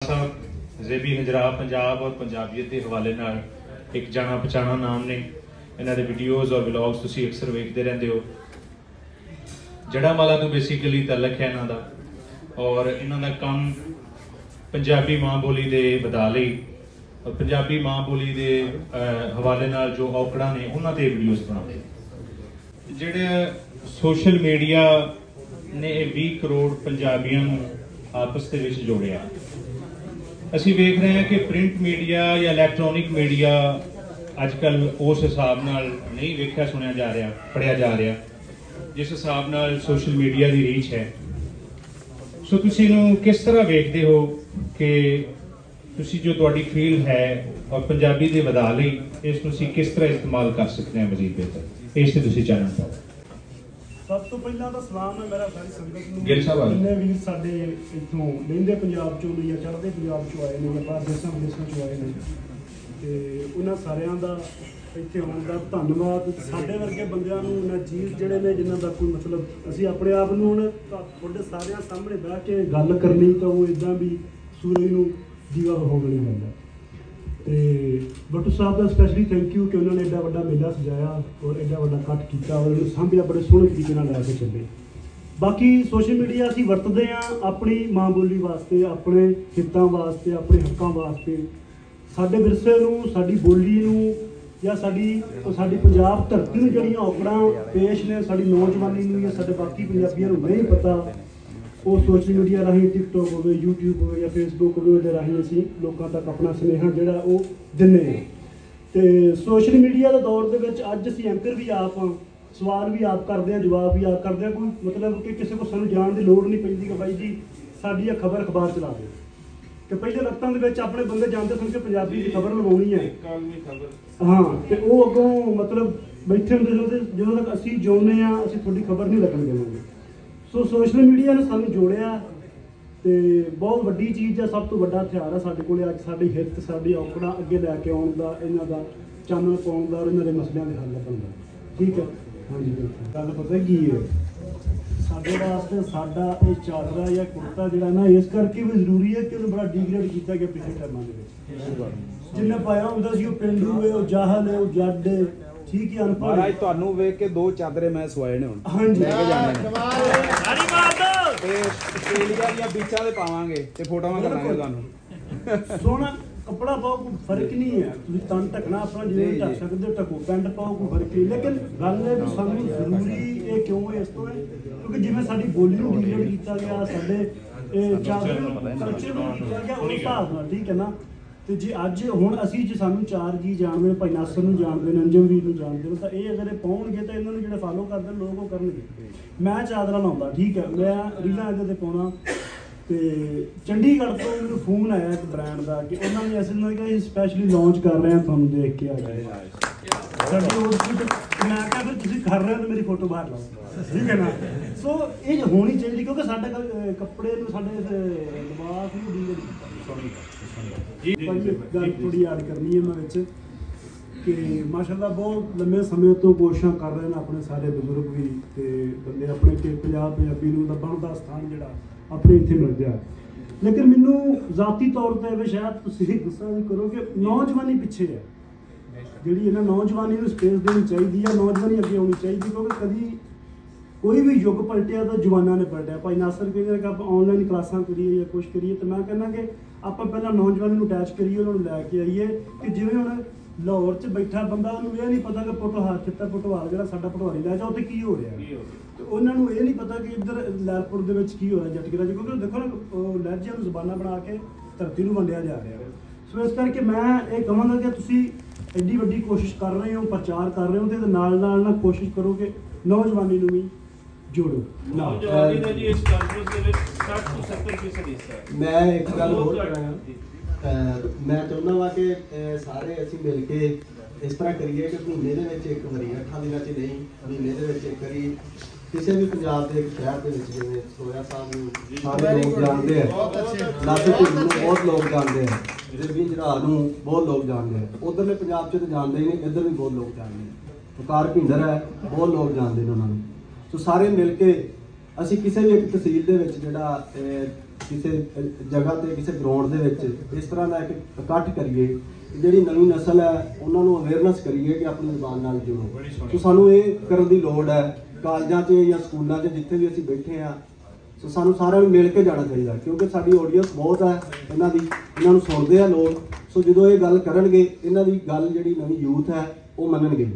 साहब ज़ेबी हजरा पंजाब और पंजाबियत के हवाले नाल एक जाना पहचाना नाम ने। इन्हां दे वीडियोज़ और व्लॉग्स तुसीं अक्सर वेखदे रहिंदे हो। जड़ामाला तो बेसिकली तलक है इन्हां दा और इन्हां दा काम पंजाबी माँ बोली दे वधा लई और पंजाबी माँ बोली दे हवाले नाल जो औकड़ा ने उन्हां ते वीडियोज़ बनाउंदे। जिहड़े सोशल मीडिया ने 20 करोड़ पंजाबियों आपस के विच जोड़िया। असी वेख रहे हैं कि प्रिंट मीडिया या इलैक्ट्रॉनिक मीडिया अजकल उस हिसाब नाल नहीं वेख्या सुनिया जा रहा, पढ़िया जा रहा जिस हिसाब नाल सोशल मीडिया की रीच है। सो तुसी इहनूं किस तरह वेखदे हो कि तुसी जो तुहाडी फील्ड है और पंजाबी दे वधा लई इस तुसी किस तरह इस्तेमाल कर सकते हैं मजीद बेहतर, इस ते तुसी जानना चाहो। सब तो पहला तो सलाम है मेरा सारी संगत नूं। गिल साहब जिन्ने वीर साडे इत्थों लहिंदे पंजाब चों या चढ़दे पंजाब चों आए ने, बाहर देसां विदेसां चों आए ने, ते उन्हां सारियां दा इत्थे आउण दा धन्नवाद। साडे वर्गे बंदियां नूं नजीब जिहड़े ने जिन्हां दा कोई मतलब असीं अपने आप नूं हुण तुहाडे सारियां सामणे बैठ के गल करनी तां ओह इदां भी सूरज नूं दीवा विखाउण नहीं पैंदा। तो बट्टू साहब का स्पैशली थैंक यू कि उन्होंने एडा वड्डा मेला सजाया और एडा वड्डा कट किया और सांभिया बड़े सोहने तरीके लैके चले। बाकी सोशल मीडिया असीं वरतदे हां अपनी माँ बोली वास्ते, अपने हितों वास्ते, अपने हकों वास्ते, साडे विरसे नूं, साडी बोली नूं या साडी पंजाब धरती नूं जिहड़ियां औकड़ां पेश ने साडी नौजवानी नूं या साडे बाकी पंजाबियों नूं नहीं पता, वो सोशल मीडिया राही टिकटॉक हो, यूट्यूब हो या फेसबुक हो, राही असीं लोकां तक अपना सुनेहा जिहड़ा वो दिंदे हां। ते सोशल मीडिया के दौर दे विच अज असीं एंकर भी आप हां, सवाल भी आप करते हैं, जवाब भी आप करते हैं। कोई मतलब कि किसी को सानूं जाण की लोड़ नहीं पैंदी कि बाई जी साडी खबर अखबार चला दे। कि पहले वक्तां दे विच अपने बंदे जानते सन कि पंजाबी की खबर लवाउणी है, हाँ, तो वो अगों मतलब बैठे हुंदे ਜਦੋਂ तक असीं जिउंदे हां असीं तुहाडी खबर नहीं लगन देवांगे। सो सोशल मीडिया ने सानूं जोड़िया ते बहुत वड्डी चीज़ है, सब तो वड्डा हथियार है साडे कोले अज साडी हित साडी औकड़ा अगे लैके आउण दा, इन्हां दा चानण पाउण दा और इन्हां दे मसलिਆਂ दे हल लभण दा। ठीक है, हाँ जी बिल्कुल। गल पता की है साडे वास्ते साडा ये चादरा या कुर्ता जिहड़ा ना इस करके भी जरूरी है कि उन्हें बड़ा डिग्रेड किया गया पिछले टाइमां दे विच। जिन्हें पाया हुंदा सी ओह पेंडू है, ओह जाहल है, ओह जड है, ठीक है, अनपढ़। महाराज तुहानू वेख के 2 चादरे मैं सवाए ने हुण। हाँ जी, लेके जाने ते आस्ट्रेलिया दी बीचां ते पावांगे ते फोटोआं करांगे तुहानू। सोहना कपड़ा पाओ कोई फर्क नहीं है, तुसीं तन ढकना अपना जिवें ढक सकदे हो ढको, पैंट पाओ कोई फर्क नहीं। लेकिन गल है भी सानूं जरूरी ये क्यों है इस तो है क्योंकि जिवें साडी बोली नूं डिग्रेड किया गया, साडे चादरे नूं कल्चर नूं किया गया उस हिसाब नाल, ठीक है ना। तो जे अज हुण असीं जे सानूं 4 जी जानदे, भाई नासर नूं जानदे ने, अंजम वीर नूं जानदे ने, तां ये अगर पाउणगे तां इन्हां नूं जिहड़े फॉलो करदे लोग वो करनगे। मैं चादरा लाउंदा, ठीक है, मैं रीलां इहदे ते पाउणा ते चंडीगढ़ तो मैनूं फोन आया एक ब्रांड का कि उन्होंने असल में स्पैशली लॉन्च कर रहे हैं, तुहानूं देख के आ गए साडी ओल्ड स्कूल। मैं आख्या फिर तुसीं कर रहे हो तो मेरी फोटो बाहर लाओ, ठीक है ना। सो ये होनी चाहिए क्योंकि साडे कपड़े नूं साडे लिबास नूं गल थोड़ी याद करनी है मैं कि माशाअल्लाह बहुत लंबे समय तो कोशिशां कर रहे हैं अपने सारे बजुर्ग भी ते बंदे अपने कि पंजाबी नूं दा बनदा स्थान जिहड़ा अपने इत्थे मिल गया। लेकिन मैनू जाती तौर पर शायद तुसीं गुस्सा नहीं करो कि नौजवानी पिछे है, जिहड़ी है ना नौजवानी नूं स्पेस देनी चाहिए या नौजवानी अगे आनी चाहिए क्योंकि कभी कोई भी युग पलटिया तो जवाना ने पलटिया। भाई नासर कहिए कि आप ऑनलाइन क्लासां करिए या कुछ करिए, तो मैं कहना कि आप पहला नौजवानी नूं अटैच करिए, उन्होंने लैके आइए कि जिवें हुण लाहौर च बैठा बंदा उन्होंने यह नहीं पता कि पोटोहार खित्ता पोटोहार जिहड़ा साडा पटवारी लै जाओ तो की हो रहा, तो उन्होंने ये नहीं पता कि इधर लैलपुर दे विच की हो रहा जटगिरा च, क्योंकि देखो ना लहजे नूं ज़बानां बना के धरती नूं वंडिया जा रहा। सो इस करके मैं ये कहांगा कि तुसीं एड्डी वड्डी कोशिश कर रहे हो, प्रचार कर रहे हो, तो नाल नाल ना कोशिश करो कि नौजवानी नूं भी जोड़ो। मैं एक गल होर करांगा, मैं चाहुंदा वा कि सारे असीं मिल के इस तरह करिए कि महीने दे विच एक वारी 8 दिनां च नहीं महीने दे विच एक वारी किसी भी पंजाब के एक शहर के जिवें सोया साहब नूं सारे लोग जानते हैं, नासिर ढिल्लों नूं बहुत लोग जानते हैं, ज़ेबी हजरा नूं बहुत लोग जानते हैं, उधरले पंजाब च तो जानते ही नहीं, इधर भी बहुत लोग जानते हैं, वकार भिंडर है बहुत लोग जानते हैं उन्होंने। तो सारे मिल के असीं किसी भी एक तहसील दे विच जिहड़ा ਕਿਸੇ ਜਗ੍ਹਾ ਤੇ ਕਿਸੇ ਗਰਾਊਂਡ ਦੇ ਵਿੱਚ ਇਸ ਤਰ੍ਹਾਂ ਦਾ ਇੱਕ ਇਕੱਠ ਕਰੀਏ, ਜਿਹੜੀ ਨਵੀਂ ਨਸਲ ਹੈ ਉਹਨਾਂ ਨੂੰ ਅਵੇਅਰਨੈਸ ਕਰੀਏ ਕਿ ਆਪਣੀ ਜ਼ੁਬਾਨ ਨਾਲ ਜੁੜੋ। ਸੋ ਸਾਨੂੰ ਇਹ ਕਰਨ ਦੀ ਲੋੜ ਹੈ, ਕਾਲਜਾਂ 'ਚ ਜਾਂ ਸਕੂਲਾਂ 'ਚ ਜਿੱਥੇ ਵੀ ਅਸੀਂ ਬੈਠੇ ਹਾਂ, ਸੋ ਸਾਨੂੰ ਸਾਰਿਆਂ ਨੂੰ ਮਿਲ ਕੇ ਜਾਣਾ ਚਾਹੀਦਾ, ਕਿਉਂਕਿ ਸਾਡੀ ਆਡੀਅנס ਬਹੁਤ ਹੈ ਇਹਨਾਂ ਦੀ, ਇਹਨਾਂ ਨੂੰ ਸੁਣਦੇ ਆ ਲੋਕ। ਸੋ ਜਦੋਂ ਇਹ ਗੱਲ ਕਰਨਗੇ, ਇਹਨਾਂ ਦੀ ਗੱਲ ਜਿਹੜੀ ਨਵੀਂ ਯੂਥ ਹੈ ਉਹ ਮੰਨਣਗੇ।